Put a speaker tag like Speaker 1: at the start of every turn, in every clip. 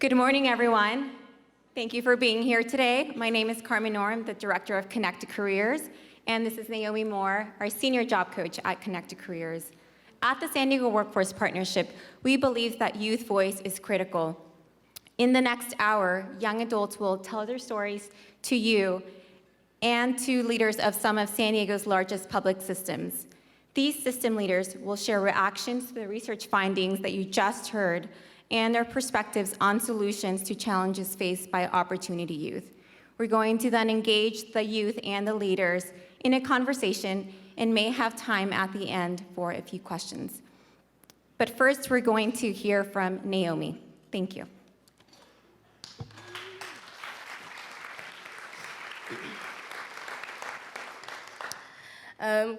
Speaker 1: Good morning, everyone. Thank you for being here today. My name is Carmen Norm, the Director of Connected Careers, and this is Naomi Moore, our Senior Job Coach at Connected Careers. At the San Diego Workforce Partnership, we believe that youth voice is critical. In the next hour, young adults will tell their stories to you and to leaders of some of San Diego's largest public systems. These system leaders will share reactions to the research findings that you just heard and their perspectives on solutions to challenges faced by Opportunity Youth. We're going to then engage the youth and the leaders in a conversation and may have time at the end for a few questions. But first, we're going to hear from Naomi. Thank you.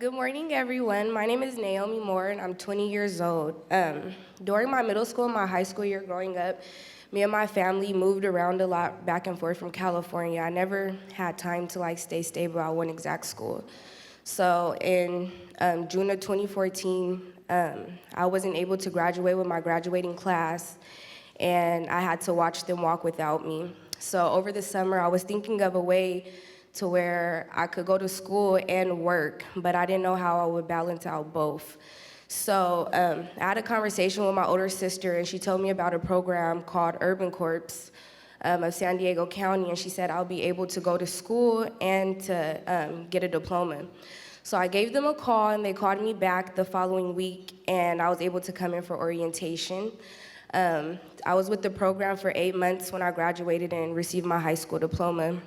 Speaker 2: Good morning, everyone. My name is Naomi Moore, and I'm 20 years old. During my middle school and my high school year growing up, me and my family moved around a lot back and forth from California. I never had time to stay stable at one exact school. So in June of 2014, I wasn't able to graduate with my graduating class, and I had to watch them walk without me. So over the summer, I was thinking of a way to where I could go to school and work, but I didn't know how I would balance out both. So I had a conversation with my older sister, and she told me about a program called Urban Corps of San Diego County, and she said I'll be able to go to school and to get a diploma. So I gave them a call, and they called me back the following week, and I was able to come in for orientation. I was with the program for 8 months when I graduated and received my high school diploma.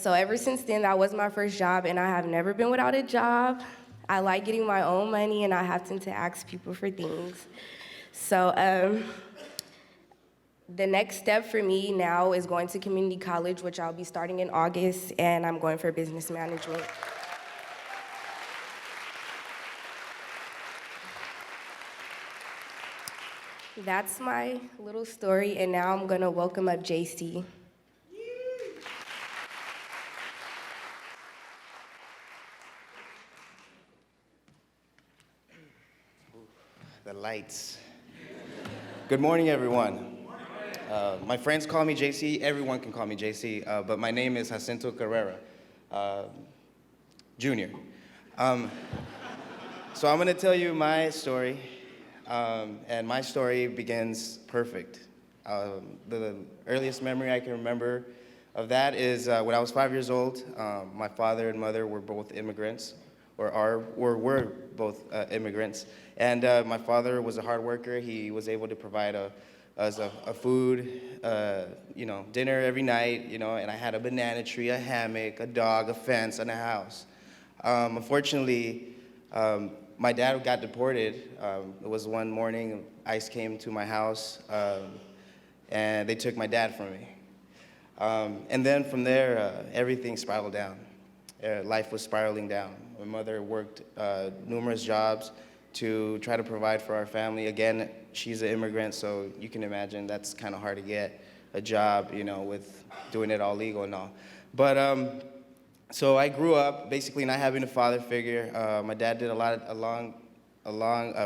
Speaker 2: So ever since then, that was my first job, and I have never been without a job. I like getting my own money, and I have to ask people for things. So the next step for me now is going to community college, which I'll be starting in August, and I'm going for business management. That's my little story, and now I'm gonna welcome up JC.
Speaker 3: The lights. Good morning, everyone. My friends call me JC. Everyone can call me JC, but my name is Jacinto Carrera, Jr. So I'm going to tell you my story, and my story begins perfect. The earliest memory I can remember of that is when I was 5 years old. My father and mother were both immigrants, were both immigrants. And my father was a hard worker. He was able to provide us a food, dinner every night, and I had a banana tree, a hammock, a dog, a fence, and a house. Unfortunately, my dad got deported. It was one morning, ICE came to my house, and they took my dad from me. And then from there, everything spiraled down. Life was spiraling down. My mother worked numerous jobs to try to provide for our family. Again, she's an immigrant, so you can imagine that's kind of hard to get a job, with doing it all legal and all. But so I grew up basically not having a father figure. My dad did a long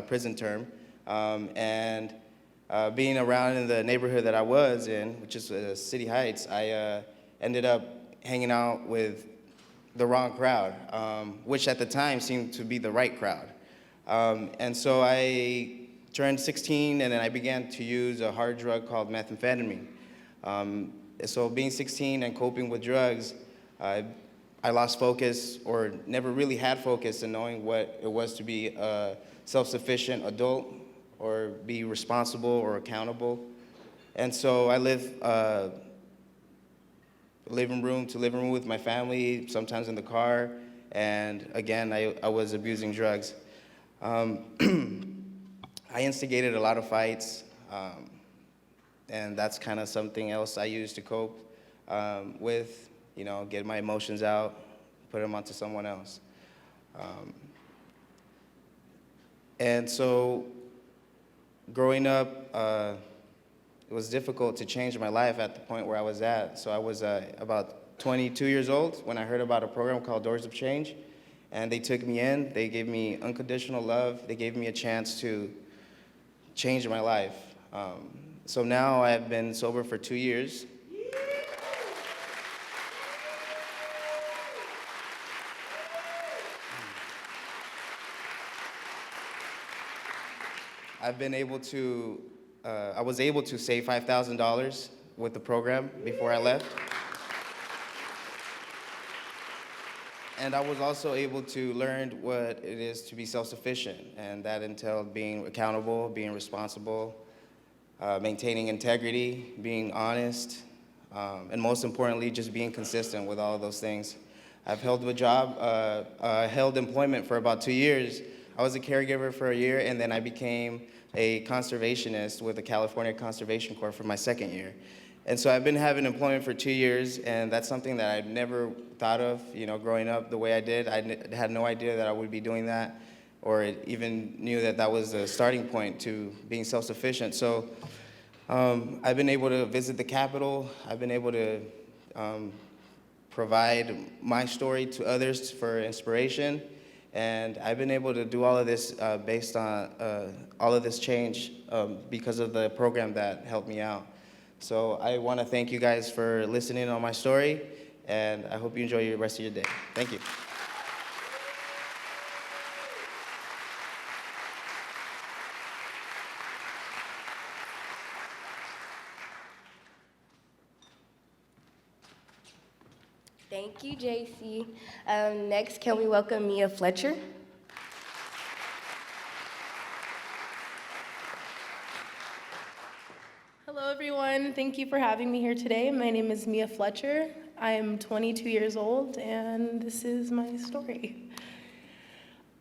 Speaker 3: prison term, and being around in the neighborhood that I was in, which is City Heights, I ended up hanging out with the wrong crowd, which at the time seemed to be the right crowd. And so I turned 16, and then I began to use a hard drug called methamphetamine. So being 16 and coping with drugs, I lost focus, or never really had focus in knowing what it was to be a self-sufficient adult or be responsible or accountable. And so I lived living room to living room with my family, sometimes in the car, and again, I was abusing drugs. I instigated a lot of fights, and that's kind of something else I used to cope with, get my emotions out, put them onto someone else. And so growing up, it was difficult to change my life at the point where I was at. So I was about 22 years old when I heard about a program called Doors of Change. And they took me in, they gave me unconditional love, they gave me a chance to change my life. So now I've been sober for 2 years. I was able to save $5,000 with the program before I left. And I was also able to learn what it is to be self-sufficient, and that entailed being accountable, being responsible, maintaining integrity, being honest, and most importantly, just being consistent with all of those things. I've held a job, held employment for about 2 years. I was a caregiver for a year, and then I became a conservationist with the California Conservation Corps for my second year. And so I've been having employment for 2 years, and that's something that I'd never thought of, growing up the way I did. I had no idea that I would be doing that, or even knew that that was a starting point to being self-sufficient. So I've been able to visit the Capitol. I've been able to provide my story to others for inspiration. And I've been able to do all of this based on all of this change because of the program that helped me out. So I want to thank you guys for listening on my story, and I hope you enjoy the rest of your day. Thank you.
Speaker 2: Thank you, JC. Next, can we welcome Mia Fletcher?
Speaker 4: Hello, everyone. Thank you for having me here today. My name is Mia Fletcher. I am 22 years old, and this is my story.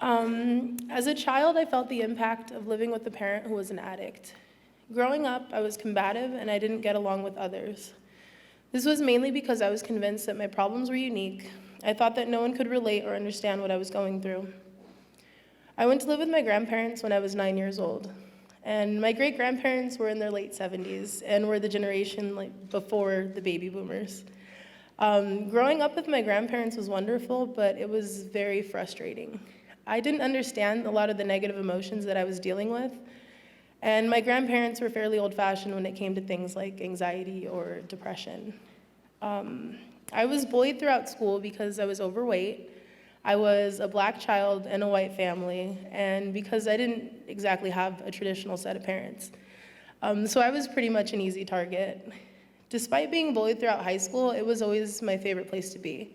Speaker 4: As a child, I felt the impact of living with a parent who was an addict. Growing up, I was combative, and I didn't get along with others. This was mainly because I was convinced that my problems were unique. I thought that no one could relate or understand what I was going through. I went to live with my grandparents when I was 9 years old. And my great-grandparents were in their late 70s and were the generation before the baby boomers. Growing up with my grandparents was wonderful, but it was very frustrating. I didn't understand a lot of the negative emotions that I was dealing with, and my grandparents were fairly old-fashioned when it came to things like anxiety or depression. I was bullied throughout school because I was overweight. I was a black child in a white family, and because I didn't exactly have a traditional set of parents. So I was pretty much an easy target. Despite being bullied throughout high school, it was always my favorite place to be.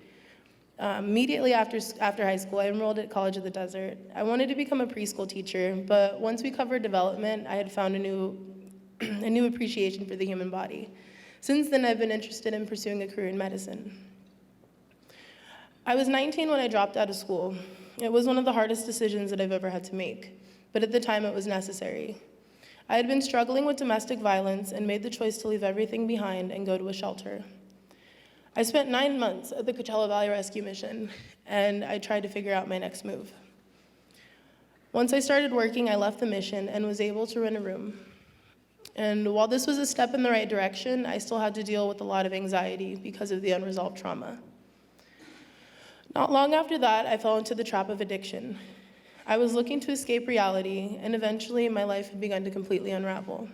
Speaker 4: Immediately after high school, I enrolled at College of the Desert. I wanted to become a preschool teacher, but once we covered development, I had found a new appreciation for the human body. Since then, I've been interested in pursuing a career in medicine. I was 19 when I dropped out of school. It was one of the hardest decisions that I've ever had to make, but at the time it was necessary. I had been struggling with domestic violence and made the choice to leave everything behind and go to a shelter. I spent 9 months at the Coachella Valley Rescue Mission, and I tried to figure out my next move. Once I started working, I left the mission and was able to rent a room. And while this was a step in the right direction, I still had to deal with a lot of anxiety because of the unresolved trauma. Not long after that, I fell into the trap of addiction. I was looking to escape reality, and eventually my life had begun to completely unravel.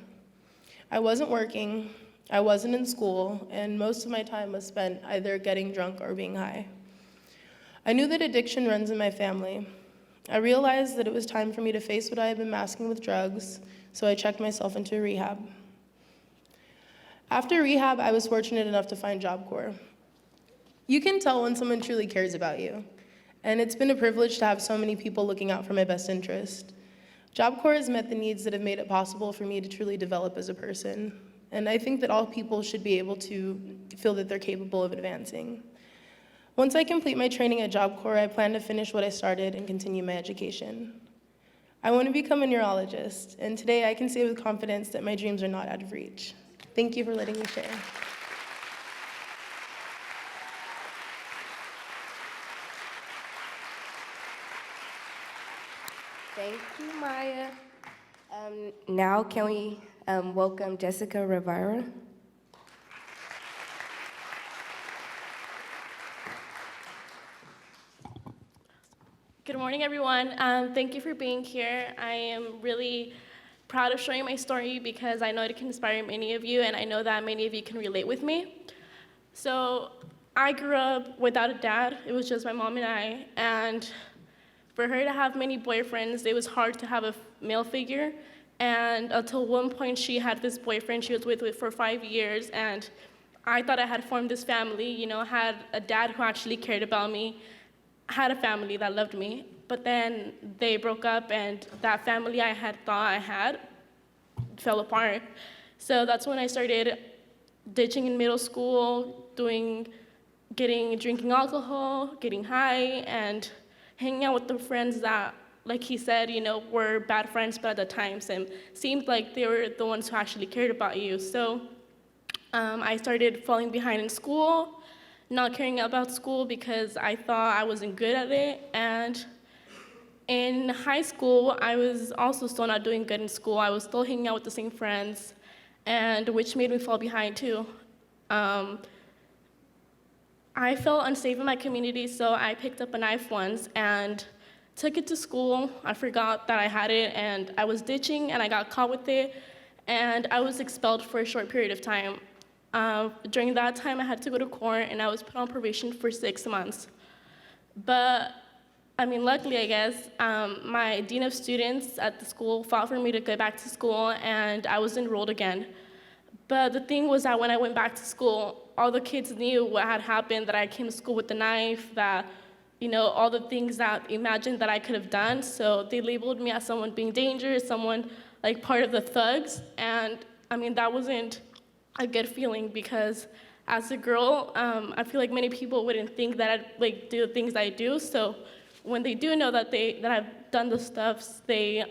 Speaker 4: I wasn't working, I wasn't in school, and most of my time was spent either getting drunk or being high. I knew that addiction runs in my family. I realized that it was time for me to face what I had been masking with drugs, so I checked myself into rehab. After rehab, I was fortunate enough to find Job Corps. You can tell when someone truly cares about you, and it's been a privilege to have so many people looking out for my best interest. Job Corps has met the needs that have made it possible for me to truly develop as a person, and I think that all people should be able to feel that they're capable of advancing. Once I complete my training at Job Corps, I plan to finish what I started and continue my education. I want to become a neurologist, and today I can say with confidence that my dreams are not out of reach. Thank you for letting me share.
Speaker 2: Thank you, Maya. Now can we welcome Jessica Rivera?
Speaker 5: Good morning, everyone. Thank you for being here. I am really proud of sharing my story because I know it can inspire many of you, and I know that many of you can relate with me. So I grew up without a dad. It was just my mom and I, and for her to have many boyfriends, it was hard to have a male figure. And until one point, she had this boyfriend she was with for 5 years, and I thought I had formed this family, had a dad who actually cared about me, had a family that loved me. But then they broke up, and that family I had thought I had fell apart. So that's when I started ditching in middle school, drinking alcohol, getting high, and hanging out with the friends that, like he said, were bad friends, but at the time seemed like they were the ones who actually cared about you. So I started falling behind in school, not caring about school because I thought I wasn't good at it. And in high school, I was also still not doing good in school. I was still hanging out with the same friends, and which made me fall behind too. I felt unsafe in my community, so I picked up a knife once and took it to school. I forgot that I had it, and I was ditching, and I got caught with it, and I was expelled for a short period of time. During that time, I had to go to court, and I was put on probation for 6 months. But, luckily, I guess, my dean of students at the school fought for me to go back to school, and I was enrolled again. But the thing was that when I went back to school, all the kids knew what had happened, that I came to school with a knife, that, all the things that imagined that I could have done. So they labeled me as someone being dangerous, someone like part of the thugs. And that wasn't a good feeling because as a girl, I feel like many people wouldn't think that I'd do the things I do. So when they do know that I've done the stuff, they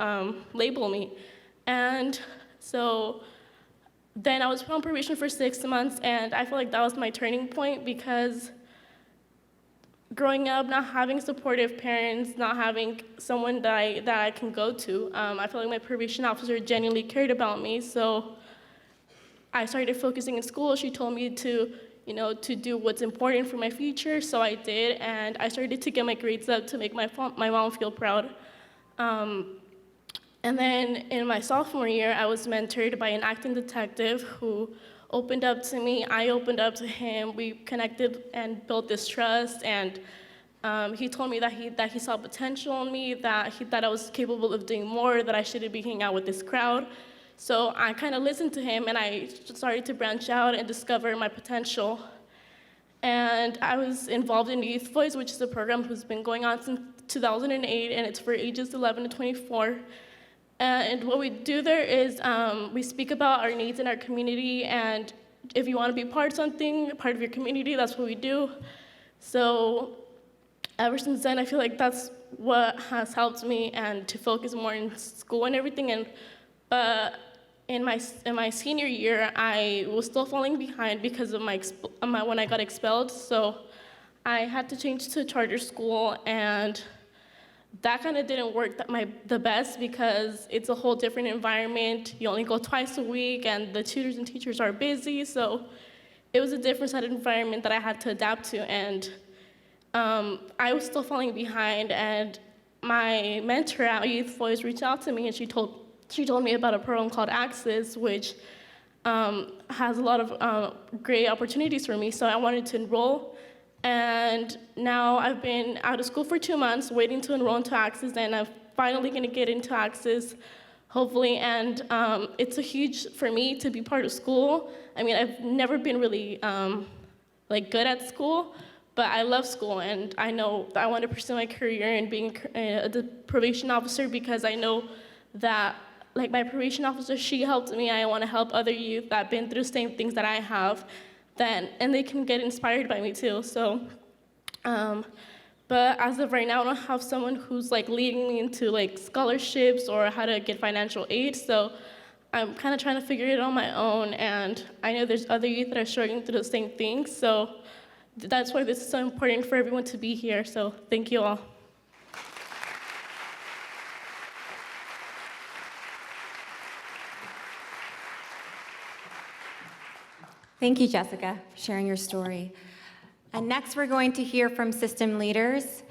Speaker 5: label me. And so then I was put on probation for 6 months, and I feel like that was my turning point because growing up, not having supportive parents, not having someone that I can go to, I feel like my probation officer genuinely cared about me. So I started focusing in school. She told me to do what's important for my future, so I did, and I started to get my grades up to make my mom feel proud. And then in my sophomore year, I was mentored by an acting detective who opened up to me. I opened up to him. We connected and built this trust. And he told me that he saw potential in me, that he thought I was capable of doing more, that I shouldn't be hanging out with this crowd. So I kind of listened to him, and I started to branch out and discover my potential. And I was involved in Youth Voice, which is a program who's been going on since 2008, and it's for ages 11 to 24. And what we do there is we speak about our needs in our community, and if you want to be part of your community, that's what we do. So ever since then, I feel like that's what has helped me and to focus more in school and everything. And in my senior year, I was still falling behind because of when I got expelled. So I had to change to a charter school, and that kind of didn't work the best because it's a whole different environment. You only go twice a week, and the tutors and teachers are busy. So it was a different set of environment that I had to adapt to, and I was still falling behind. And my mentor at Youth Voice reached out to me, and she told me about a program called Access, which has a lot of great opportunities for me. So I wanted to enroll. And now I've been out of school for 2 months, waiting to enroll into Access, and I'm finally going to get into Access, hopefully. And it's a huge for me to be part of school. I've never been really good at school, but I love school, and I know that I want to pursue my career in being the probation officer because I know that, like my probation officer, she helped me. I want to help other youth that have been through the same things that I have. And they can get inspired by me too. So, but as of right now, I don't have someone who's leading me into scholarships or how to get financial aid. So I'm kind of trying to figure it on my own. And I know there's other youth that are struggling through the same things. So that's why this is so important for everyone to be here. So thank you all.
Speaker 1: Thank you, Jessica, for sharing your story. And next, we're going to hear from system leaders.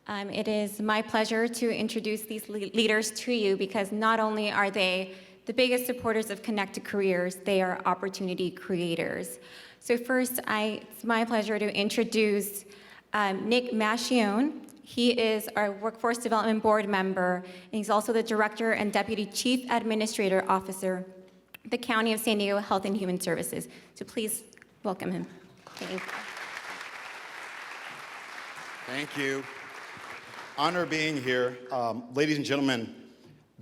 Speaker 1: It is my pleasure to introduce these leaders to you because not only are they the biggest supporters of Connected Careers, they are opportunity creators. So first, it's my pleasure to introduce Nick Mascione. He is our Workforce Development Board member, and he's also the Director and Deputy Chief Administrator Officer, the County of San Diego Health and Human Services. So please welcome him. Thank you.
Speaker 6: Thank you. Honor being here. Ladies and gentlemen,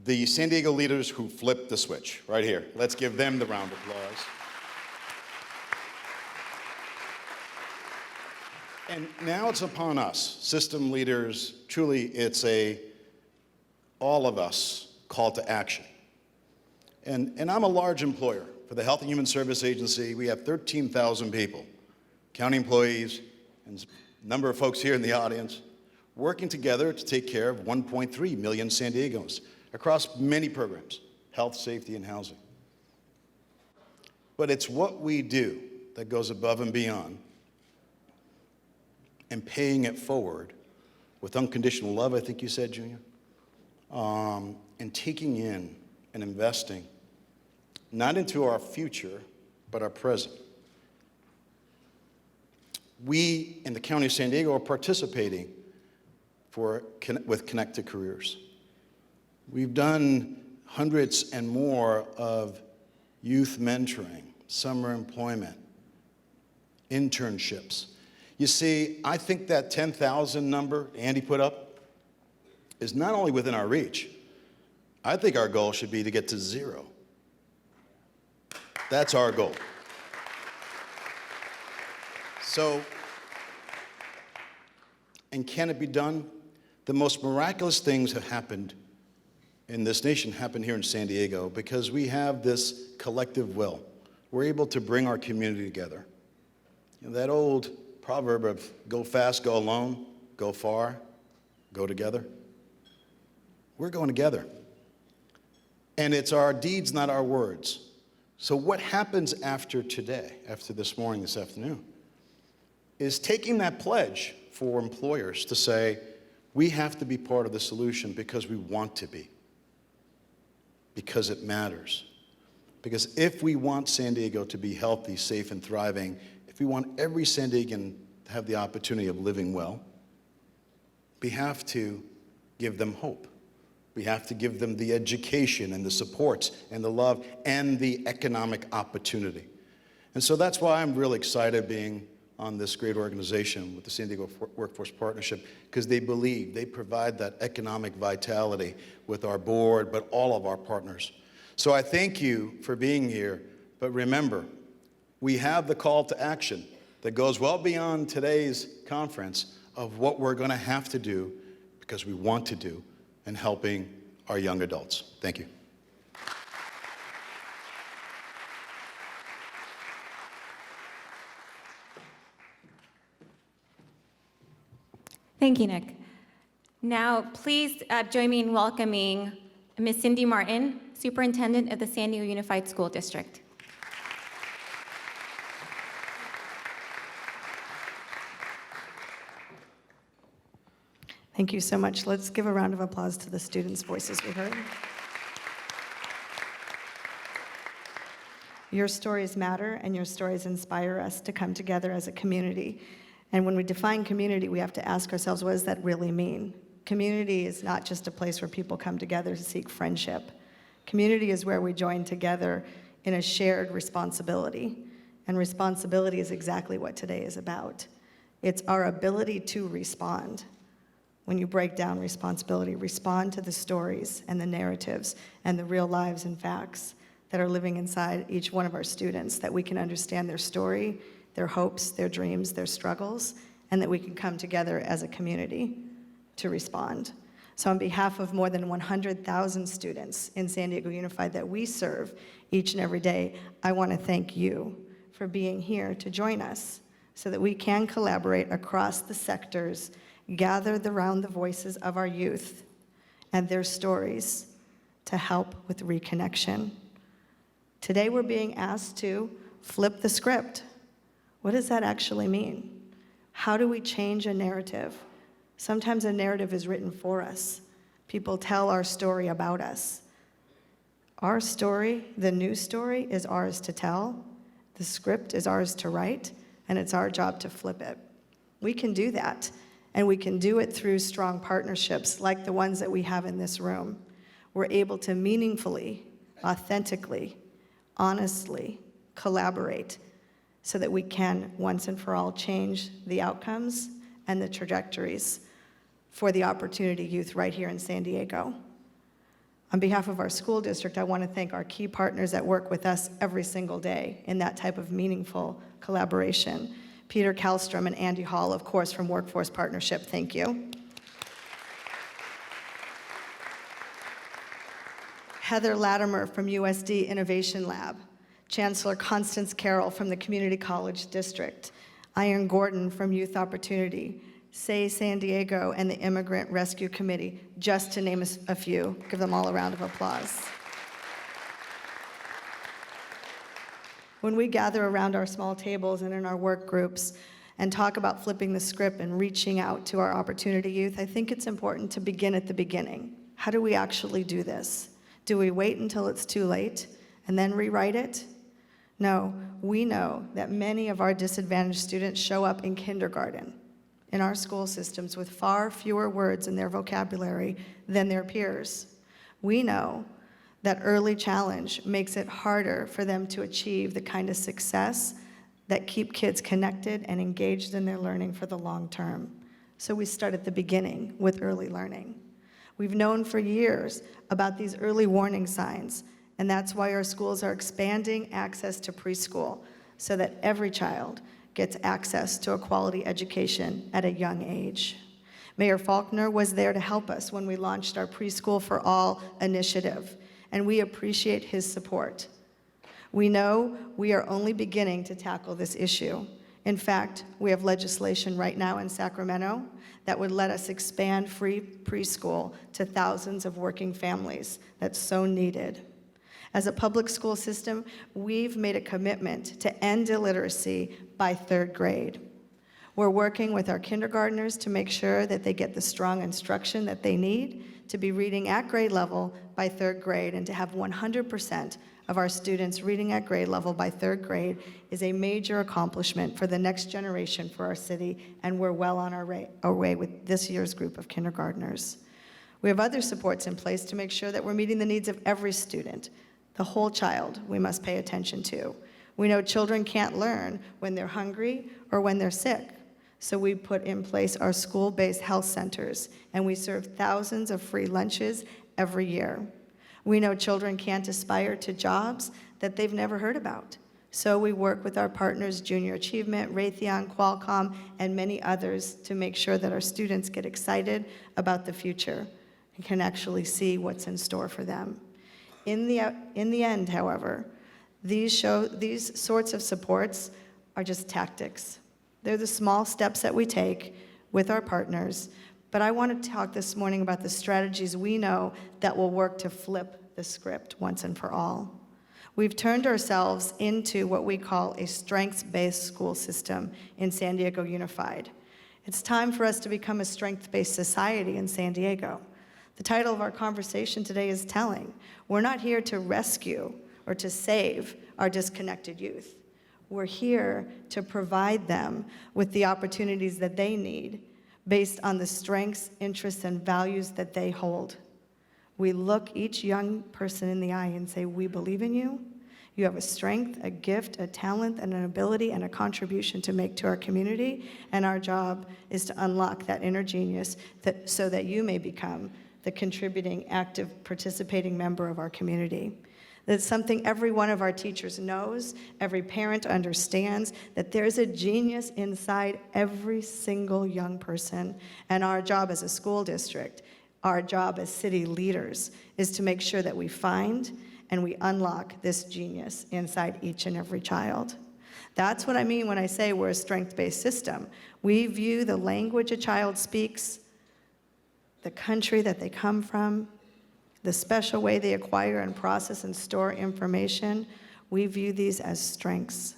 Speaker 6: the San Diego leaders who flipped the switch, right here. Let's give them the round of applause. And now it's upon us, system leaders. Truly, it's all of us call to action. And I'm a large employer. For the Health and Human Service Agency, we have 13,000 people, county employees, and a number of folks here in the audience, working together to take care of 1.3 million San Diegans across many programs, health, safety, and housing. But it's what we do that goes above and beyond, and paying it forward with unconditional love, I think you said, Junior, and taking in and investing, not into our future, but our present. We in the County of San Diego are participating with Connected Careers. We've done hundreds and more of youth mentoring, summer employment, internships. You see, I think that 10,000 number Andy put up is not only within our reach. I think our goal should be to get to 0. That's our goal. So, and can it be done? The most miraculous things have happened in this nation, happened here in San Diego, because we have this collective will. We're able to bring our community together. You know, that old proverb of go fast, go alone, go far, go together. We're going together. And it's our deeds, not our words. So what happens after today, after this morning, this afternoon, is taking that pledge for employers to say, we have to be part of the solution because we want to be, because it matters. Because if we want San Diego to be healthy, safe, and thriving, if we want every San Diegan to have the opportunity of living well, we have to give them hope. We have to give them the education and the supports and the love and the economic opportunity. And so that's why I'm really excited being on this great organization with the San Diego Workforce Partnership, because they believe, they provide that economic vitality with our board, but all of our partners. So I thank you for being here, but remember, we have the call to action that goes well beyond today's conference of what we're going to have to do because we want to do in helping our young adults. Thank you.
Speaker 1: Thank you, Nick. Now, please join me in welcoming Ms. Cindy Martin, Superintendent of the San Diego Unified School District.
Speaker 7: Thank you so much. Let's give a round of applause to the students' voices we heard. Your stories matter, and your stories inspire us to come together as a community. And when we define community, we have to ask ourselves, what does that really mean? Community is not just a place where people come together to seek friendship. Community is where we join together in a shared responsibility. And responsibility is exactly what today is about. It's our ability to respond. When you break down responsibility, respond to the stories and the narratives and the real lives and facts that are living inside each one of our students, that we can understand their story, their hopes, their dreams, their struggles, and that we can come together as a community to respond. So on behalf of more than 100,000 students in San Diego Unified that we serve each and every day, I want to thank you for being here to join us so that we can collaborate across the sectors, gather around the voices of our youth and their stories to help with reconnection. Today we're being asked to flip the script. What does that actually mean? How do we change a narrative Sometimes a narrative is written for us. People tell our story about us. Our story, the new story, is ours to tell. The script is ours to write, and it's our job to flip it. We can do that, and we can do it through strong partnerships like the ones that we have in this room. We're able to meaningfully, authentically, honestly collaborate so that we can once and for all change the outcomes and the trajectories for the Opportunity Youth right here in San Diego. On behalf of our school district, I want to thank our key partners that work with us every single day in that type of meaningful collaboration. Peter Kallstrom and Andy Hall, of course, from Workforce Partnership, thank you. Heather Latimer from USD Innovation Lab. Chancellor Constance Carroll from the Community College District. Iron Gordon from Youth Opportunity. Say San Diego and the Immigrant Rescue Committee, just to name a few. Give them all a round of applause. When we gather around our small tables and in our work groups and talk about flipping the script and reaching out to our Opportunity Youth, I think it's important to begin at the beginning. How do we actually do this? Do we wait until it's too late and then rewrite it? No, we know that many of our disadvantaged students show up in kindergarten in our school systems with far fewer words in their vocabulary than their peers. We know that early challenge makes it harder for them to achieve the kind of success that keep kids connected and engaged in their learning for the long term. So we start at the beginning with early learning. We've known for years about these early warning signs, and that's why our schools are expanding access to preschool so that every child gets access to a quality education at a young age. Mayor Faulkner was there to help us when we launched our Preschool for All initiative, and we appreciate his support. We know we are only beginning to tackle this issue. In fact, we have legislation right now in Sacramento that would let us expand free preschool to thousands of working families that's so needed. As a public school system, we've made a commitment to end illiteracy by 3rd grade. We're working with our kindergartners to make sure that they get the strong instruction that they need to be reading at grade level by 3rd grade, and to have 100% of our students reading at grade level by 3rd grade is a major accomplishment for the next generation for our city, and we're well on our way with this year's group of kindergartners. We have other supports in place to make sure that we're meeting the needs of every student. The whole child we must pay attention to. We know children can't learn when they're hungry or when they're sick. So we put in place our school-based health centers, and we serve thousands of free lunches every year. We know children can't aspire to jobs that they've never heard about. So we work with our partners, Junior Achievement, Raytheon, Qualcomm, and many others to make sure that our students get excited about the future and can actually see what's in store for them. In the end, however, these sorts of supports are just tactics. They're the small steps that we take with our partners, but I want to talk this morning about the strategies we know that will work to flip the script once and for all. We've turned ourselves into what we call a strengths-based school system in San Diego Unified. It's time for us to become a strengths-based society in San Diego. The title of our conversation today is telling. We're not here to rescue or to save our disconnected youth. We're here to provide them with the opportunities that they need based on the strengths, interests, and values that they hold. We look each young person in the eye and say, we believe in you. You have a strength, a gift, a talent, and an ability and a contribution to make to our community, and our job is to unlock that inner genius so that you may become the contributing, active, participating member of our community. That's something every one of our teachers knows, every parent understands, that there's a genius inside every single young person. And our job as a school district, our job as city leaders, is to make sure that we find and we unlock this genius inside each and every child. That's what I mean when I say we're a strength-based system. We view the language a child speaks, the country that they come from, the special way they acquire and process and store information, we view these as strengths.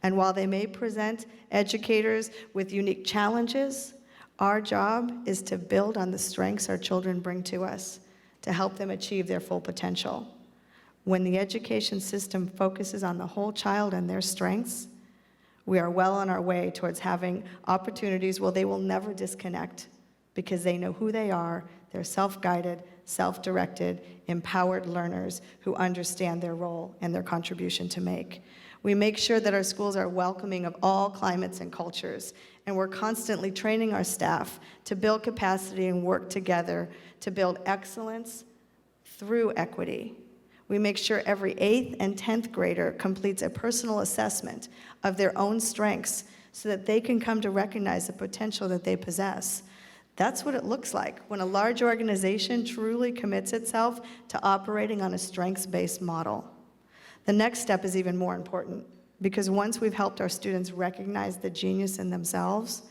Speaker 7: And while they may present educators with unique challenges, Our job is to build on the strengths our children bring to us, to help them achieve their full potential. When the education system focuses on the whole child and their strengths, we are well on our way towards having opportunities where they will never disconnect because they know who they are. They're self-guided, self-directed, empowered learners who understand their role and their contribution to make. We make sure that our schools are welcoming of all climates and cultures, and we're constantly training our staff to build capacity and work together to build excellence through equity. We make sure every 8th and 10th grader completes a personal assessment of their own strengths so that they can come to recognize the potential that they possess. That's what it looks like when a large organization truly commits itself to operating on a strengths-based model. The next step is even more important because once we've helped our students recognize the genius in themselves,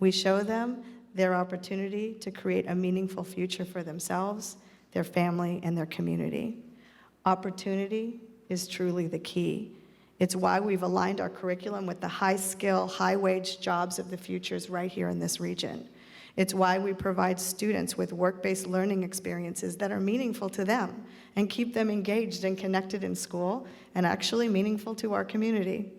Speaker 7: we show them their opportunity to create a meaningful future for themselves, their family, and their community. Opportunity is truly the key. It's why we've aligned our curriculum with the high-skill, high-wage jobs of the futures right here in this region. It's why we provide students with work-based learning experiences that are meaningful to them and keep them engaged and connected in school and actually meaningful to our community.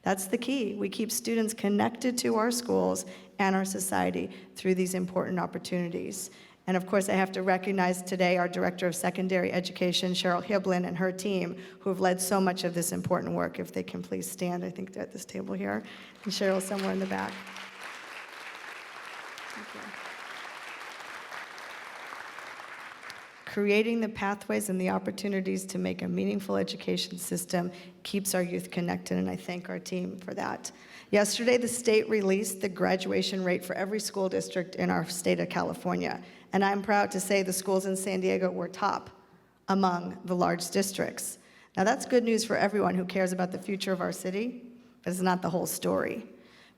Speaker 7: That's the key. We keep students connected to our schools and our society through these important opportunities. And of course, I have to recognize today our Director of Secondary Education, Cheryl Hiblin, and her team, who have led so much of this important work. If they can please stand, I think they're at this table here, and Cheryl somewhere in the back. Thank you. Creating the pathways and the opportunities to make a meaningful education system keeps our youth connected, and I thank our team for that. Yesterday, the state released the graduation rate for every school district in our state of California, and I'm proud to say the schools in San Diego were top among the large districts. Now, that's good news for everyone who cares about the future of our city, but it's not the whole story.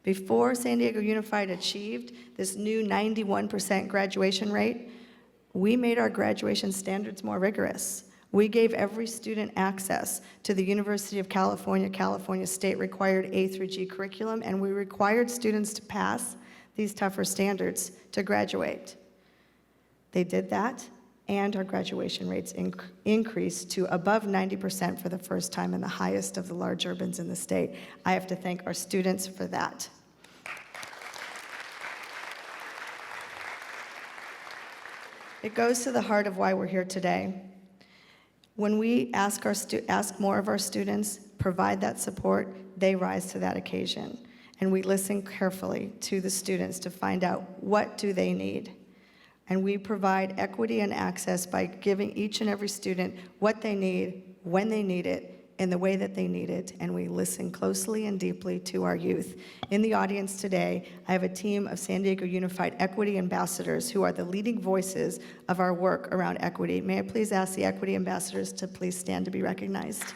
Speaker 7: Before San Diego Unified achieved this new 91% graduation rate, we made our graduation standards more rigorous. We gave every student access to the University of California, California State required A through G curriculum, and we required students to pass these tougher standards to graduate. They did that, and our graduation rates increased to above 90% for the first time and the highest of the large urbans in the state. I have to thank our students for that. It goes to the heart of why we're here today. When we ask more of our students, provide that support, they rise to that occasion. And we listen carefully to the students to find out what do they need. And we provide equity and access by giving each and every student what they need, when they need it, in the way that they need it, and we listen closely and deeply to our youth. In the audience today, I have a team of San Diego Unified Equity Ambassadors who are the leading voices of our work around equity. May I please ask the Equity Ambassadors to please stand to be recognized?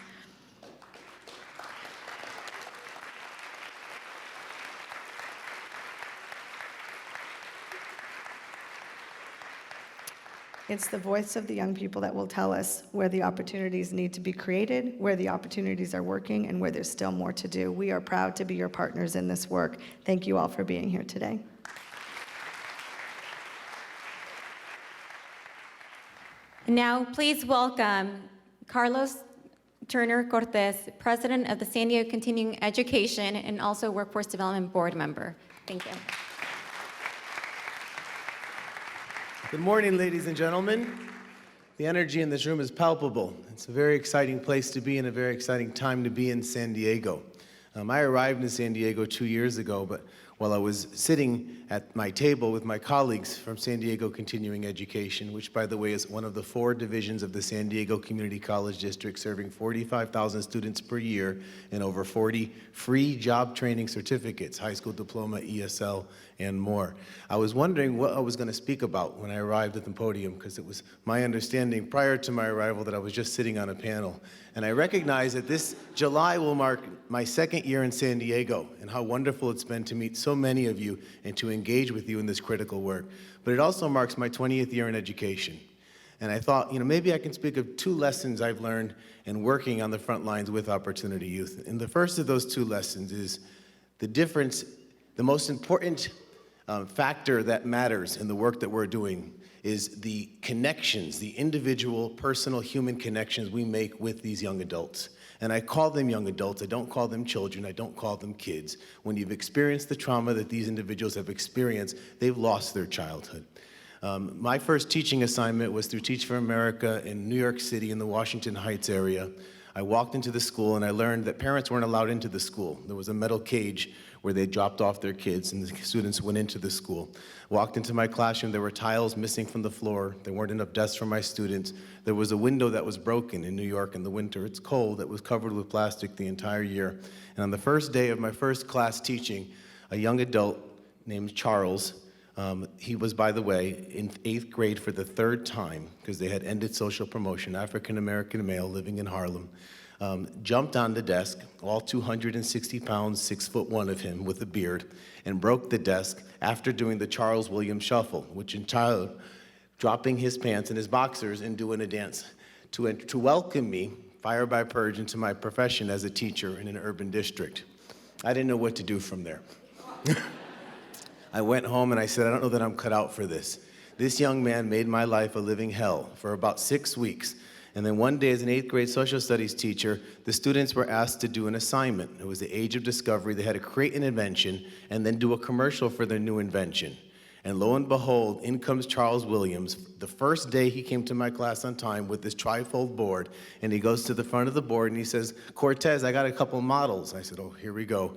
Speaker 7: It's the voice of the young people that will tell us where the opportunities need to be created, where the opportunities are working, and where there's still more to do. We are proud to be your partners in this work. Thank you all for being here today.
Speaker 1: Now, please welcome Carlos Turner Cortez, President of the San Diego Continuing Education and also Workforce Development Board member. Thank you.
Speaker 8: Good morning, ladies and gentlemen. The energy in this room is palpable. It's a very exciting place to be and a very exciting time to be in San Diego. I arrived in San Diego 2 years ago, but while I was sitting at my table with my colleagues from San Diego Continuing Education, which, by the way, is one of the 4 divisions of the San Diego Community College District, serving 45,000 students per year and over 40 free job training certificates, high school diploma, ESL, and more. I was wondering what I was going to speak about when I arrived at the podium, because it was my understanding prior to my arrival that I was just sitting on a panel. And I recognize that this July will mark my 2nd year in San Diego, and how wonderful it's been to meet so many of you and to engage with you in this critical work. But it also marks my 20th year in education. And I thought, maybe I can speak of 2 lessons I've learned in working on the front lines with Opportunity Youth. And the first of those 2 lessons is the difference, the most important factor that matters in the work that we're doing is the connections, the individual, personal, human connections we make with these young adults. And I call them young adults. I don't call them children. I don't call them kids. When you've experienced the trauma that these individuals have experienced, they've lost their childhood. My first teaching assignment was through Teach for America in New York City in the Washington Heights area. I walked into the school and I learned that parents weren't allowed into the school. There was a metal cage where they dropped off their kids and the students went into the school. Walked into my classroom, there were tiles missing from the floor. There weren't enough desks for my students. There was a window that was broken in New York in the winter. It's cold, it was covered with plastic the entire year. And on the first day of my first class teaching, a young adult named Charles, he was, by the way, in 8th grade for the 3rd time, because they had ended social promotion, African-American male living in Harlem, jumped on the desk, all 260 pounds, 6'1" of him with a beard, and broke the desk after doing the Charles Williams Shuffle, which entitled dropping his pants and his boxers and doing a dance to welcome me, fire by purge, into my profession as a teacher in an urban district. I didn't know what to do from there. I went home and I said, I don't know that I'm cut out for this. This young man made my life a living hell for about 6 weeks. And then one day as an 8th grade social studies teacher, the students were asked to do an assignment. It was the age of discovery. They had to create an invention and then do a commercial for their new invention. And lo and behold, in comes Charles Williams. The first day he came to my class on time with this trifold board, and he goes to the front of the board and he says, Cortez, I got a couple models. I said, oh, here we go.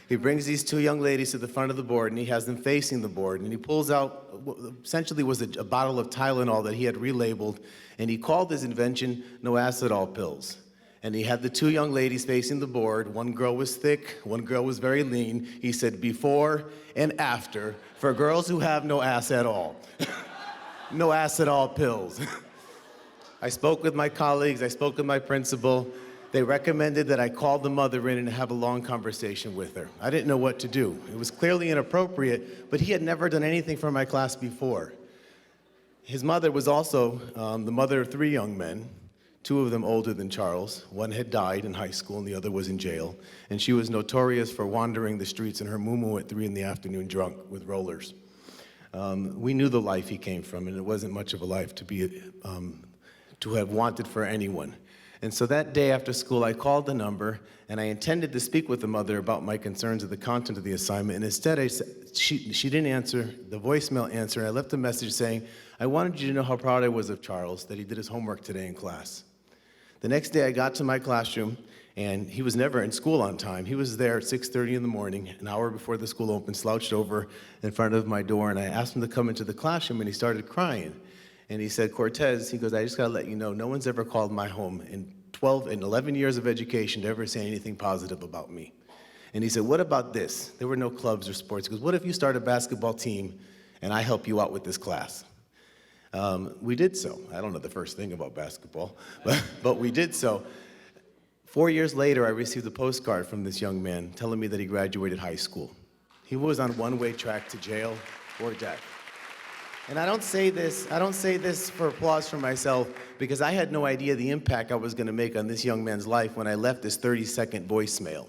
Speaker 8: He brings these 2 young ladies to the front of the board, and he has them facing the board, and he pulls out what essentially was a bottle of Tylenol that he had relabeled, and he called his invention No Acid All Pills. And he had the 2 young ladies facing the board. One girl was thick, one girl was very lean. He said before and after for girls who have no ass at all. No acid all pills. I spoke with my colleagues, I spoke with my principal. They recommended that I call the mother in and have a long conversation with her. I didn't know what to do. It was clearly inappropriate, but he had never done anything for my class before. His mother was also the mother of 3 young men, 2 of them older than Charles. One had died in high school and the other was in jail. And she was notorious for wandering the streets in her muumuu at 3 in the afternoon drunk with rollers. We knew the life he came from, and it wasn't much of a life to have wanted for anyone. And so that day after school, I called the number, and I intended to speak with the mother about my concerns of the content of the assignment. And instead, she didn't answer the voicemail answer. And I left a message saying, I wanted you to know how proud I was of Charles, that he did his homework today in class. The next day, I got to my classroom, and he was never in school on time. He was there at 6:30 in the morning, an hour before the school opened, slouched over in front of my door, and I asked him to come into the classroom, and he started crying. And he said, Cortez, he goes, I just gotta let you know, no one's ever called my home in 11 years of education to ever say anything positive about me. And he said, what about this? There were no clubs or sports. He goes, what if you start a basketball team and I help you out with this class? We did so. I don't know the first thing about basketball, but we did so. 4 years later, I received a postcard from this young man telling me that he graduated high school. He was on one-way track to jail or death. And I don't say this for applause for myself, because I had no idea the impact I was going to make on this young man's life when I left this 30-second voicemail.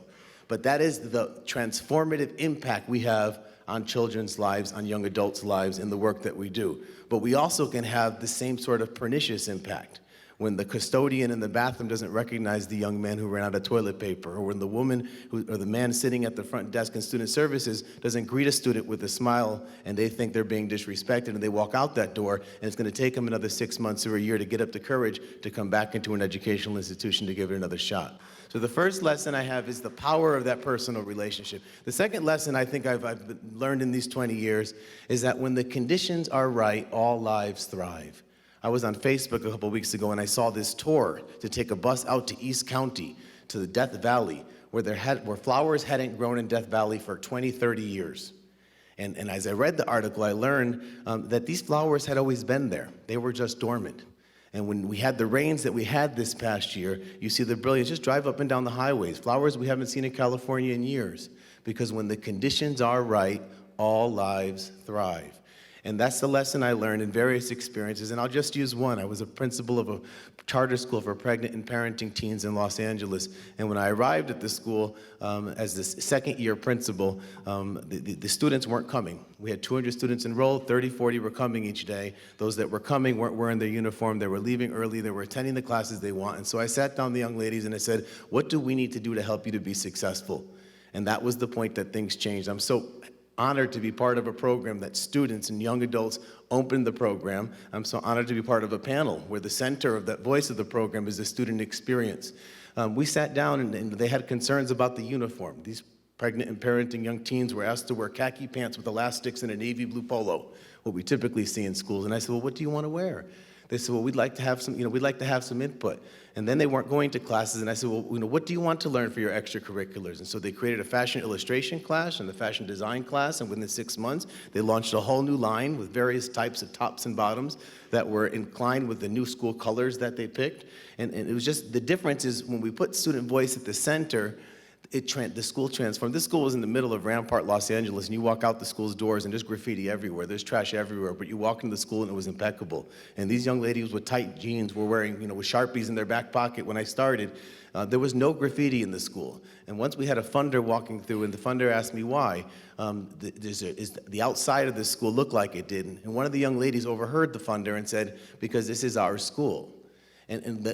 Speaker 8: But that is the transformative impact we have on children's lives, on young adults' lives in the work that we do. But we also can have the same sort of pernicious impact when the custodian in the bathroom doesn't recognize the young man who ran out of toilet paper, or when the woman or the man sitting at the front desk in student services doesn't greet a student with a smile and they think they're being disrespected, and they walk out that door, and it's going to take them another 6 months or a year to get up the courage to come back into an educational institution to give it another shot. So the first lesson I have is the power of that personal relationship. The second lesson I think I've learned in these 20 years is that when the conditions are right, all lives thrive. I was on Facebook a couple weeks ago, and I saw this tour to take a bus out to East County, to the Death Valley, where flowers hadn't grown in Death Valley for 20, 30 years. And as I read the article, I learned that these flowers had always been there. They were just dormant. And when we had the rains that we had this past year, you see the brilliance. Just drive up and down the highways. Flowers we haven't seen in California in years. Because when the conditions are right, all lives thrive. And that's the lesson I learned in various experiences, and I'll just use one. I was a principal of a charter school for pregnant and parenting teens in Los Angeles, and when I arrived at the school as the second-year principal, the students weren't coming. We had 200 students enrolled, 30, 40 were coming each day. Those that were coming weren't wearing their uniform, they were leaving early, they were attending the classes they want, and so I sat down the young ladies and I said, what do we need to do to help you to be successful? And that was the point that things changed. I'm so honored to be part of a program that students and young adults opened the program. I'm so honored to be part of a panel where the center of that voice of the program is the student experience. We sat down and they had concerns about the uniform. These pregnant and parenting young teens were asked to wear khaki pants with elastics and a navy blue polo, what we typically see in schools. And I said, well, what do you want to wear? They said, well, we'd like to have some input. And then they weren't going to classes, and I said, well, what do you want to learn for your extracurriculars? And so they created a fashion illustration class and a fashion design class, and within 6 months, they launched a whole new line with various types of tops and bottoms that were inclined with the new school colors that they picked. And it was just, the difference is when we put student voice at the center, the school transformed. This school was in the middle of Rampart, Los Angeles, and you walk out the school's doors and there's graffiti everywhere, there's trash everywhere, but you walk into the school and it was impeccable. And these young ladies with tight jeans were wearing, with Sharpies in their back pocket when I started. There was no graffiti in the school. And once we had a funder walking through, and the funder asked me why, does the outside of the school look like it did? And one of the young ladies overheard the funder and said, because this is our school. And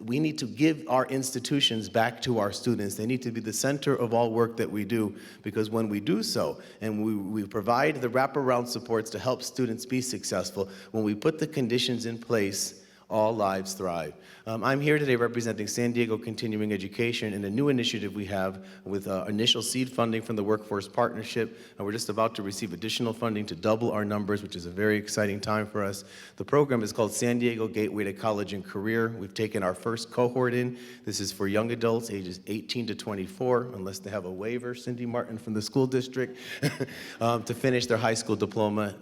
Speaker 8: we need to give our institutions back to our students. They need to be the center of all work that we do, because when we do so, and we provide the wraparound supports to help students be successful, when we put the conditions in place, all lives thrive. I'm here today representing San Diego Continuing Education and a new initiative we have with initial seed funding from the Workforce Partnership, and we're just about to receive additional funding to double our numbers, which is a very exciting time for us. The program is called San Diego Gateway to College and Career. We've taken our first cohort in. This is for young adults ages 18 to 24, unless they have a waiver, Cindy Martin from the school district, to finish their high school diploma,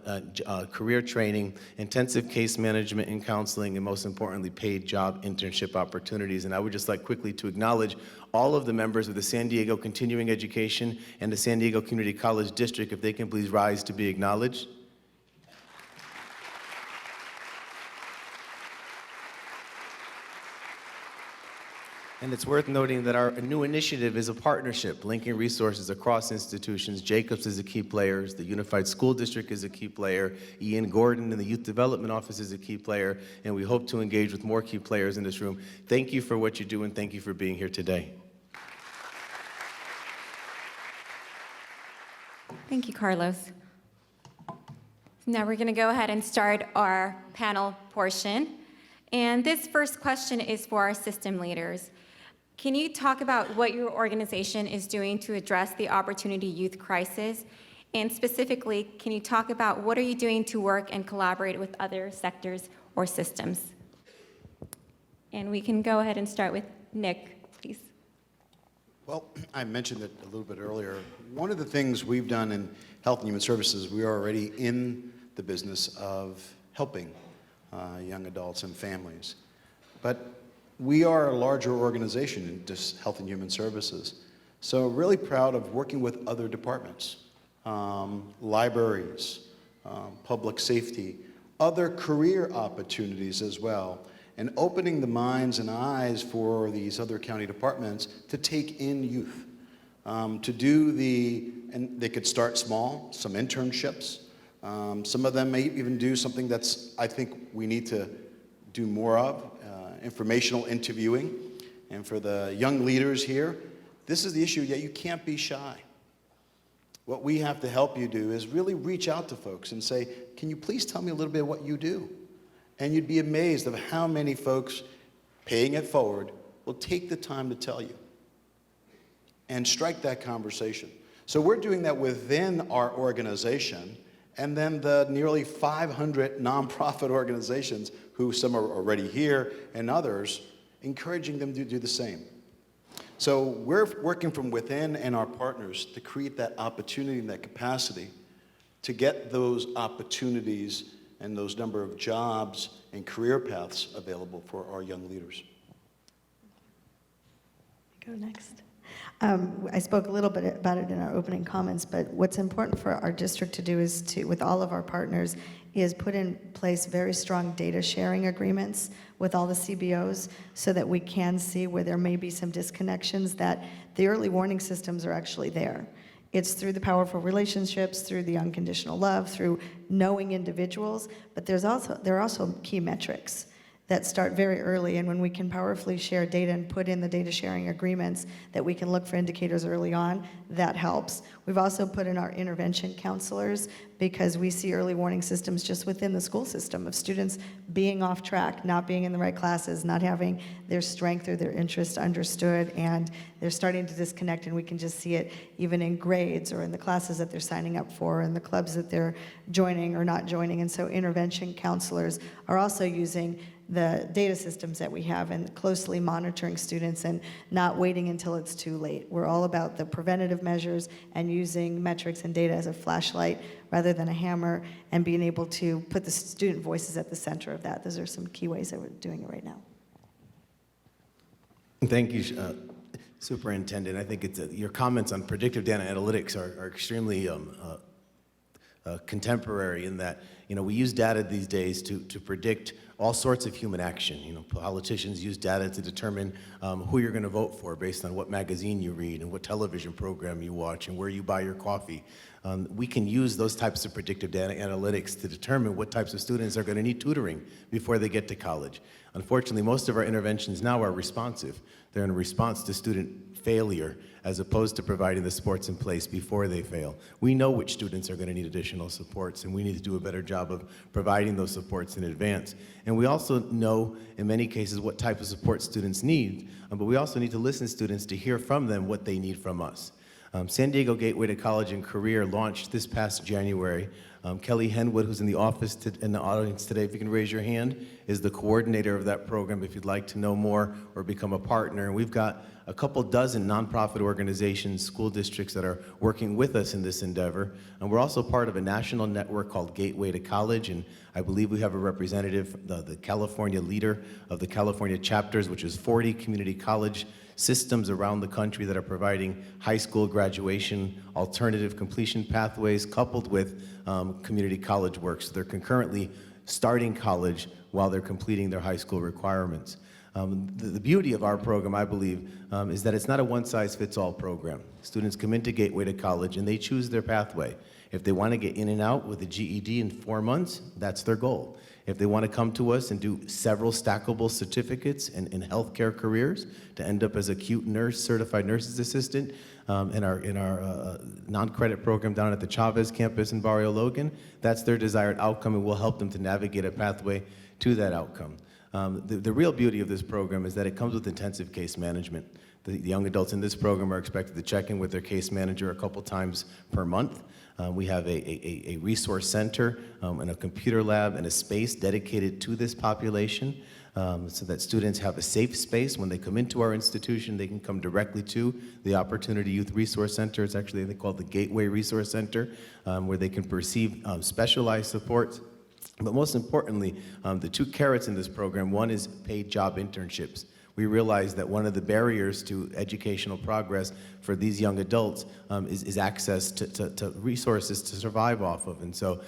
Speaker 8: career training, intensive case management and counseling, and most importantly, paid job internship opportunities. And I would just like quickly to acknowledge all of the members of the San Diego Continuing Education and the San Diego Community College District, if they can please rise to be acknowledged. And it's worth noting that our new initiative is a partnership, linking resources across institutions. Jacobs is a key player, the Unified School District is a key player, Ian Gordon in the Youth Development Office is a key player, and we hope to engage with more key players in this room. Thank you for what you do, and thank you for being here today.
Speaker 1: Thank you, Carlos. Now we're going to go ahead and start our panel portion. And this first question is for our system leaders. Can you talk about what your organization is doing to address the Opportunity Youth Crisis? And specifically, can you talk about what are you doing to work and collaborate with other sectors or systems? And we can go ahead and start with Nick, please.
Speaker 6: Well, I mentioned it a little bit earlier. One of the things we've done in Health and Human Services, we are already in the business of helping young adults and families. But we are a larger organization in just Health and Human Services. So really proud of working with other departments, libraries, public safety, other career opportunities as well, and opening the minds and eyes for these other county departments to take in youth, to do and they could start small, some internships. Some of them may even do something that's, I think we need to do more of, informational interviewing. And for the young leaders here, this is the issue, yet you can't be shy. What we have to help you do is really reach out to folks and say, can you please tell me a little bit of what you do? And you'd be amazed of how many folks paying it forward will take the time to tell you and strike that conversation. So we're doing that within our organization, and then the nearly 500 nonprofit organizations, who some are already here, and others, encouraging them to do the same. So we're working from within and our partners to create that opportunity and that capacity to get those opportunities and those number of jobs and career paths available for our young leaders.
Speaker 7: Go next. I spoke a little bit about it in our opening comments, but what's important for our district to do is to, with all of our partners, is put in place very strong data sharing agreements with all the CBOs so that we can see where there may be some disconnections, that the early warning systems are actually there. It's through the powerful relationships, through the unconditional love, through knowing individuals, but there are also key metrics that start very early, and when we can powerfully share data and put in the data sharing agreements that we can look for indicators early on, that helps. We've also put in our intervention counselors because we see early warning systems just within the school system of students being off track, not being in the right classes, not having their strength or their interest understood, and they're starting to disconnect, and we can just see it even in grades or in the classes that they're signing up for and the clubs that they're joining or not joining. And so intervention counselors are also using the data systems that we have and closely monitoring students and not waiting until it's too late. We're all about the preventative measures and using metrics and data as a flashlight rather than a hammer, and being able to put the student voices at the center of that. Those are some key ways that we're doing it right now.
Speaker 8: Thank you, Superintendent. I think it's your comments on predictive data analytics are extremely contemporary in that, we use data these days to predict all sorts of human action. Politicians use data to determine who you're going to vote for based on what magazine you read and what television program you watch and where you buy your coffee. We can use those types of predictive data analytics to determine what types of students are going to need tutoring before they get to college. Unfortunately, most of our interventions now are responsive. They're in response to student failure as opposed to providing the supports in place before they fail. We know which students are going to need additional supports, and we need to do a better job of providing those supports in advance. And we also know, in many cases, what type of support students need, but we also need to listen to students to hear from them what they need from us. San Diego Gateway to College and Career launched this past January. Kelly Henwood, who's in the office in the audience today, if you can raise your hand, is the coordinator of that program if you'd like to know more or become a partner. And we've got a couple dozen nonprofit organizations, school districts that are working with us in this endeavor. And we're also part of a national network called Gateway to College, and I believe we have a representative, the California leader of the California chapters, which is 40 community college systems around the country that are providing high school graduation, alternative completion pathways, coupled with community college work. So they're concurrently starting college while they're completing their high school requirements. The beauty of our program, I believe, is that it's not a one-size-fits-all program. Students come into Gateway to College and they choose their pathway. If they want to get in and out with a GED in 4 months, that's their goal. If they want to come to us and do several stackable certificates in healthcare careers to end up as a acute nurse, certified nurse's assistant in our non-credit program down at the Chavez campus in Barrio Logan, that's their desired outcome, and we'll help them to navigate a pathway to that outcome. The real beauty of this program is that it comes with intensive case management. The young adults in this program are expected to check in with their case manager a couple times per month. We have a resource center and a computer lab and a space dedicated to this population so that students have a safe space. When they come into our institution, they can come directly to the Opportunity Youth Resource Center. It's actually, I think, called the Gateway Resource Center, where they can receive specialized support. But most importantly, the two carrots in this program, one is paid job internships. We realize that one of the barriers to educational progress for these young adults is access to resources to survive off of. And so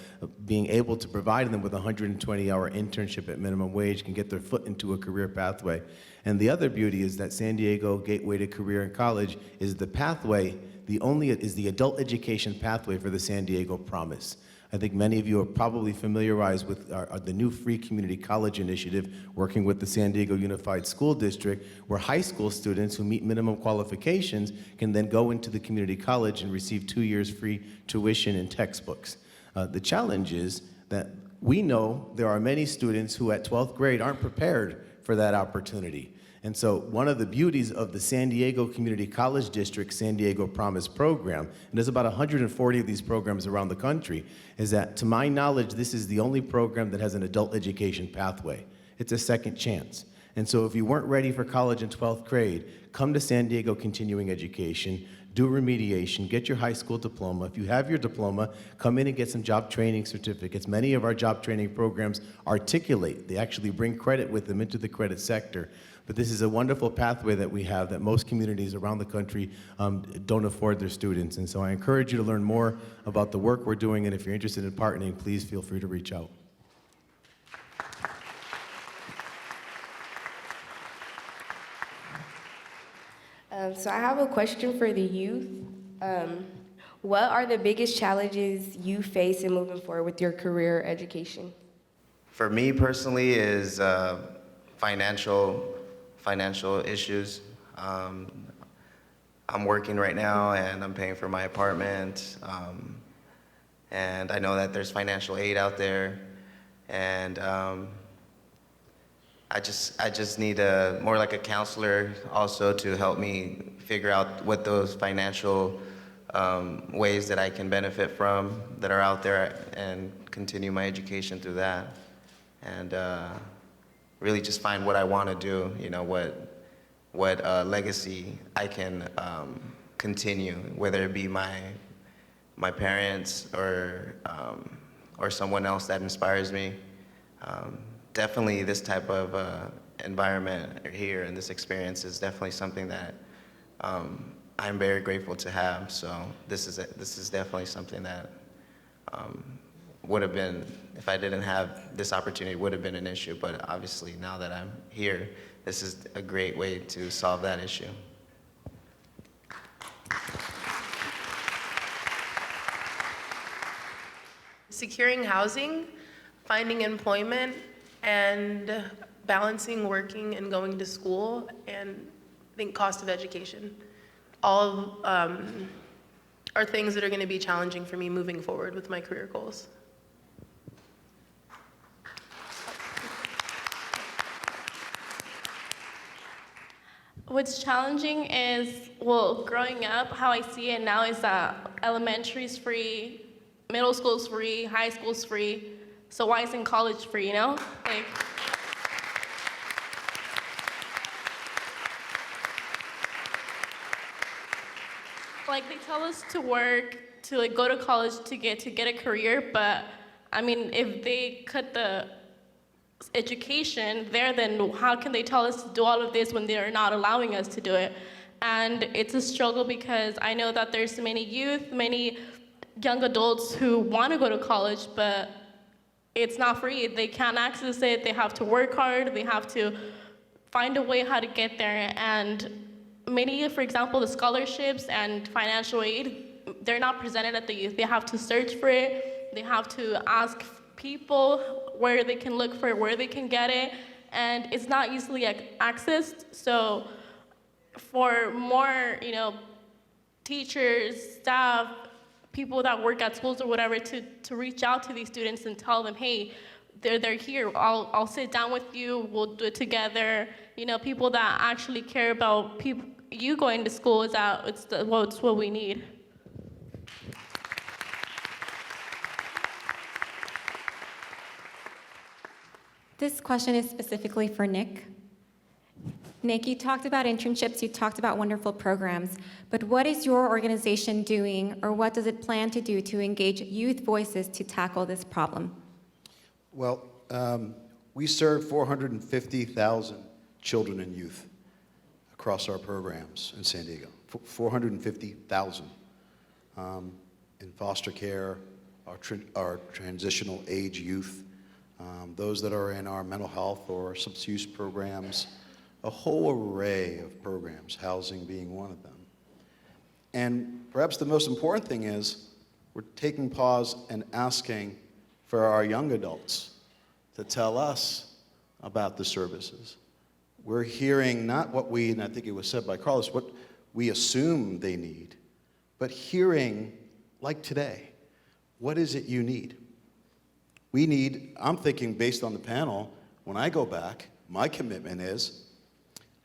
Speaker 8: being able to provide them with a 120-hour internship at minimum wage can get their foot into a career pathway. And the other beauty is that San Diego Gateway to Career and College is the pathway, is the adult education pathway for the San Diego Promise. I think many of you are probably familiarized with the new Free Community College Initiative, working with the San Diego Unified School District, where high school students who meet minimum qualifications can then go into the community college and receive 2 years free tuition and textbooks. The challenge is that we know there are many students who at 12th grade aren't prepared for that opportunity. And so one of the beauties of the San Diego Community College District San Diego Promise program, and there's about 140 of these programs around the country, is that, to my knowledge, this is the only program that has an adult education pathway. It's a second chance. And so if you weren't ready for college in 12th grade, come to San Diego Continuing Education. do remediation, get your high school diploma. If you have your diploma, come in and get some job training certificates. Many of our job training programs articulate, they actually bring credit with them into the credit sector. But this is a wonderful pathway that we have that most communities around the country don't afford their students. And so I encourage you to learn more about the work we're doing, and if you're interested in partnering, please feel free to reach out.
Speaker 2: So I have a question for the youth. What are the biggest challenges you face in moving forward with your career education?
Speaker 3: For me personally is financial issues. I'm working right now and I'm paying for my apartment. And I know that there's financial aid out there. And I just need more like a counselor also to help me figure out what those financial ways that I can benefit from that are out there and continue my education through that. And really just find what I want to do, you know, what legacy I can continue, whether it be my parents or someone else that inspires me. Definitely this type of environment here and this experience is definitely something that I'm very grateful to have. So this is definitely something that would have been, if I didn't have this opportunity, would have been an issue. But obviously now that I'm here, this is a great way to solve that issue.
Speaker 4: Securing housing, finding employment, and balancing working and going to school, and I think cost of education. All are things that are going to be challenging for me moving forward with my career goals.
Speaker 5: What's challenging is, well, growing up, how I see it now is that elementary is free, middle school is free, high school is free. So why isn't college free, you know? Like they tell us to work, to like go to college to get a career, but I mean, if they cut the education there, then how can they tell us to do all of this when they're not allowing us to do it? And it's a struggle because I know that there's many youth, many young adults who want to go to college, but it's not free. They can't access it. They have to work hard. They have to find a way how to get there. And many, for example, the scholarships and financial aid, they're not presented at the youth. They have to search for it. They have to ask people where they can look for it, where they can get it. And it's not easily accessed. So for more, teachers, staff, people that work at schools or whatever to reach out to these students and tell them, hey, they're here. I'll sit down with you. We'll do it together. People that actually care about you going to school it's what we need.
Speaker 1: This question is specifically for Nick. Nick, you talked about internships, you talked about wonderful programs, but what is your organization doing, or what does it plan to do to engage youth voices to tackle this problem?
Speaker 6: Well, we serve 450,000 children and youth across our programs in San Diego. 450,000 in foster care, our transitional age youth, those that are in our mental health or substance use programs, a whole array of programs, housing being one of them. And perhaps the most important thing is we're taking pause and asking for our young adults to tell us about the services. We're hearing not what we, and I think it was said by Carlos, what we assume they need, but hearing, like today, what is it you need? We need, I'm thinking based on the panel, when I go back, my commitment is,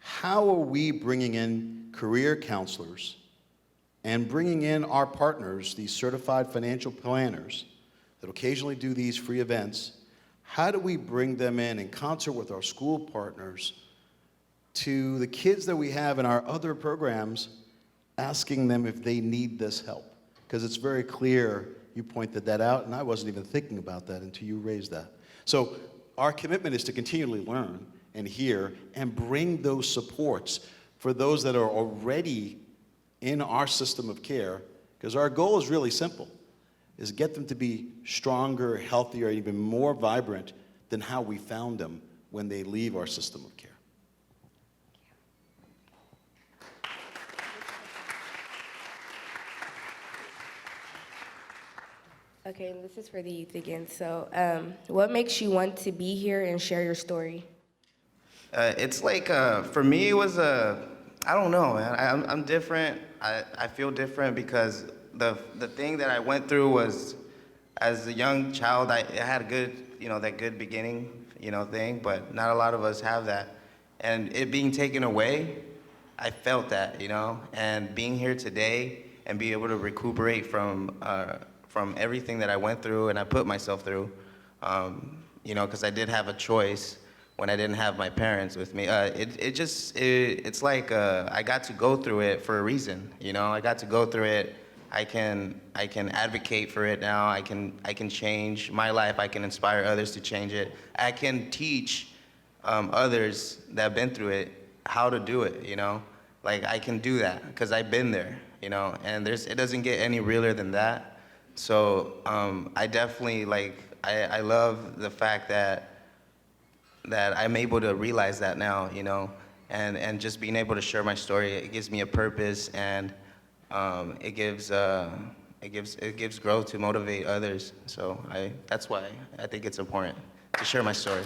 Speaker 6: how are we bringing in career counselors and bringing in our partners, these certified financial planners that occasionally do these free events? How do we bring them in concert with our school partners to the kids that we have in our other programs asking them if they need this help. Because it's very clear, you pointed that out, and I wasn't even thinking about that until you raised that. So our commitment is to continually learn and hear and bring those supports for those that are already in our system of care, because our goal is really simple, is get them to be stronger, healthier, even more vibrant than how we found them when they leave our system of care.
Speaker 2: Okay, and this is for the youth again. So, what makes you want to be here and share your story?
Speaker 3: It's like, for me, it was I don't know, man. I'm different. I feel different because the thing that I went through was, as a young child, I had a good, that good beginning, thing, but not a lot of us have that. And it being taken away, I felt that, and being here today and be able to recuperate from everything that I went through and I put myself through, because I did have a choice when I didn't have my parents with me. It's like I got to go through it for a reason. I got to go through it. I can advocate for it now. I can change my life. I can inspire others to change it. I can teach others that have been through it how to do it. Like I can do that because I've been there. And it doesn't get any realer than that. So I definitely I love the fact that I'm able to realize that now, and just being able to share my story, it gives me a purpose, and it gives growth to motivate others. So that's why I think it's important to share my story.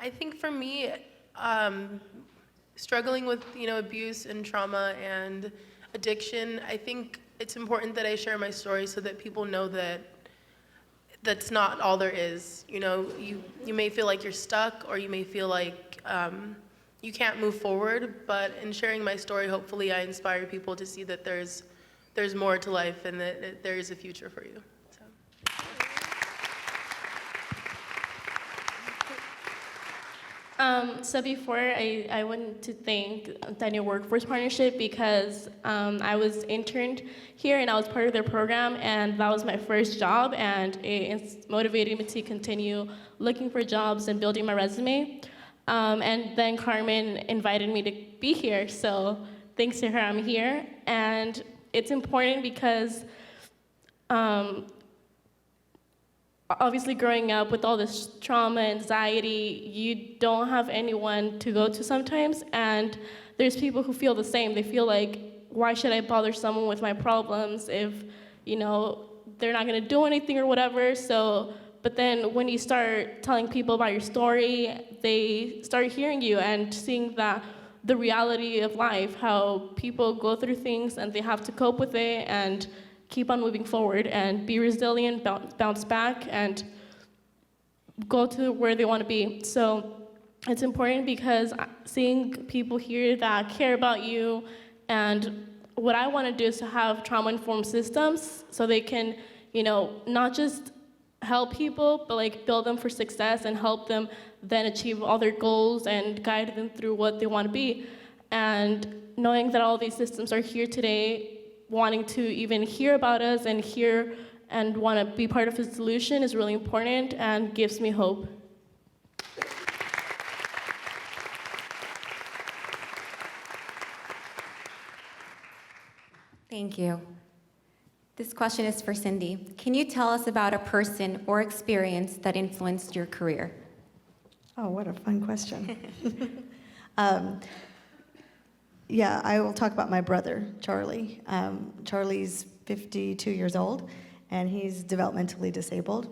Speaker 4: I think for me, struggling with abuse and trauma and addiction, I think it's important that I share my story so that people know that that's not all there is. You may feel like you're stuck, or you may feel like you can't move forward, but in sharing my story, hopefully I inspire people to see that there's more to life and that there is a future for you.
Speaker 5: So before, I wanted to thank Daniel Workforce Partnership because I was interned here and I was part of their program, and that was my first job, and it motivated me to continue looking for jobs and building my resume. And then Carmen invited me to be here, so thanks to her, I'm here. And it's important because obviously growing up with all this trauma, anxiety, you don't have anyone to go to sometimes, and there's people who feel the same. They feel like, why should I bother someone with my problems if, they're not gonna do anything or whatever. So, but then when you start telling people about your story, they start hearing you and seeing that the reality of life, how people go through things and they have to cope with it and keep on moving forward and be resilient, bounce back, and go to where they want to be. So it's important because seeing people here that care about you, and what I want to do is to have trauma-informed systems so they can, not just help people, but build them for success and help them then achieve all their goals and guide them through what they want to be. And knowing that all these systems are here today, wanting to even hear about us and hear and want to be part of the solution is really important and gives me hope.
Speaker 1: Thank you. This question is for Cindy. Can you tell us about a person or experience that influenced your career?
Speaker 7: Oh, what a fun question. Yeah, I will talk about my brother, Charlie. Charlie's 52 years old, and he's developmentally disabled.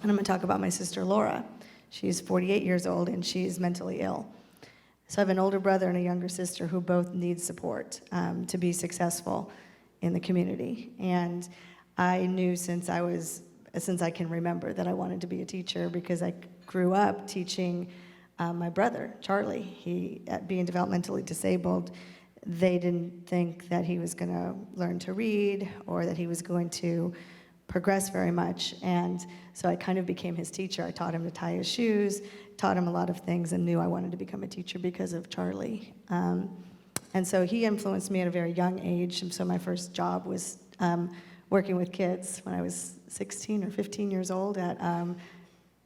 Speaker 7: And I'm going to talk about my sister, Laura. She's 48 years old, and she's mentally ill. So I have an older brother and a younger sister who both need support to be successful in the community. And I knew since I can remember that I wanted to be a teacher because I grew up teaching my brother, Charlie. He, being developmentally disabled, they didn't think that he was going to learn to read or that he was going to progress very much. And so I kind of became his teacher. I taught him to tie his shoes, taught him a lot of things, and knew I wanted to become a teacher because of Charlie. And so he influenced me at a very young age. And so my first job was working with kids when I was 16 or 15 years old at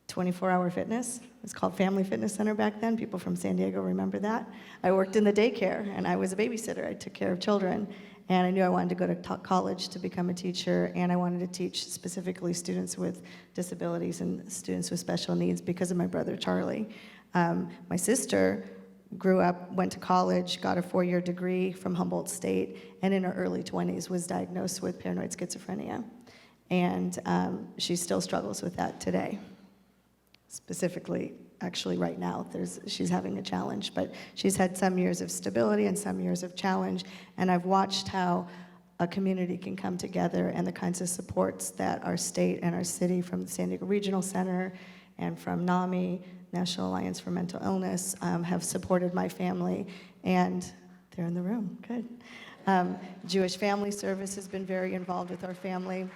Speaker 7: 24-Hour Fitness. It was called Family Fitness Center back then. People from San Diego remember that. I worked in the daycare, and I was a babysitter. I took care of children. And I knew I wanted to go to college to become a teacher, and I wanted to teach specifically students with disabilities and students with special needs because of my brother Charlie. My sister grew up, went to college, got a 4-year degree from Humboldt State, and in her early 20s was diagnosed with paranoid schizophrenia. And she still struggles with that today. Specifically, actually right now, she's having a challenge, but she's had some years of stability and some years of challenge, and I've watched how a community can come together and the kinds of supports that our state and our city from the San Diego Regional Center and from NAMI, National Alliance for Mental Illness, have supported my family, and they're in the room, good. Jewish Family Service has been very involved with our family,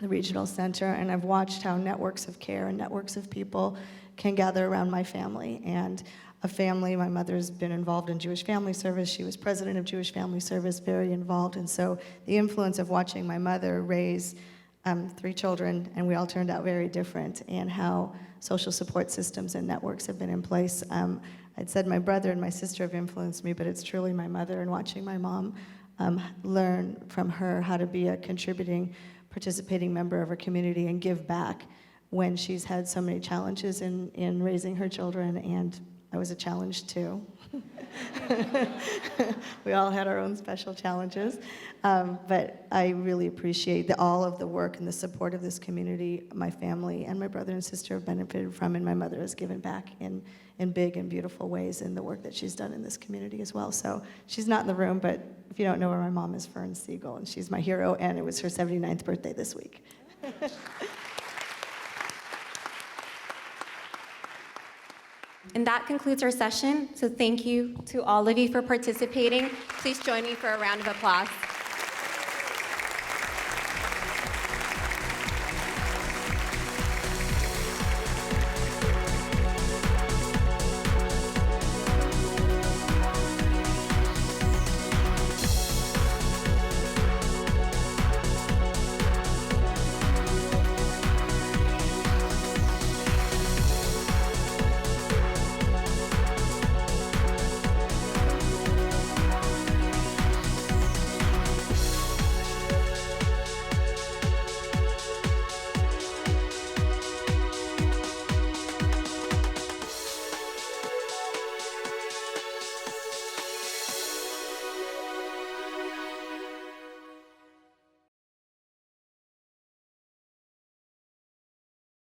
Speaker 7: the Regional Center, and I've watched how networks of care and networks of people can gather around my family. And a family, my mother's been involved in Jewish Family Service. She was president of Jewish Family Service, very involved. And so the influence of watching my mother raise 3 children, and we all turned out very different, and how social support systems and networks have been in place. I'd said my brother and my sister have influenced me, but it's truly my mother, and watching my mom learn from her how to be a contributing, participating member of her community and give back when she's had so many challenges in raising her children, and I was a challenge too. We all had our own special challenges, but I really appreciate all of the work and the support of this community my family and my brother and sister have benefited from, and my mother has given back in big and beautiful ways in the work that she's done in this community as well. So she's not in the room, but if you don't know her, my mom is Fern Siegel, and she's my hero, and it was her 79th birthday this week.
Speaker 1: And that concludes our session. So thank you to all of you for participating. Please join me for a round of applause.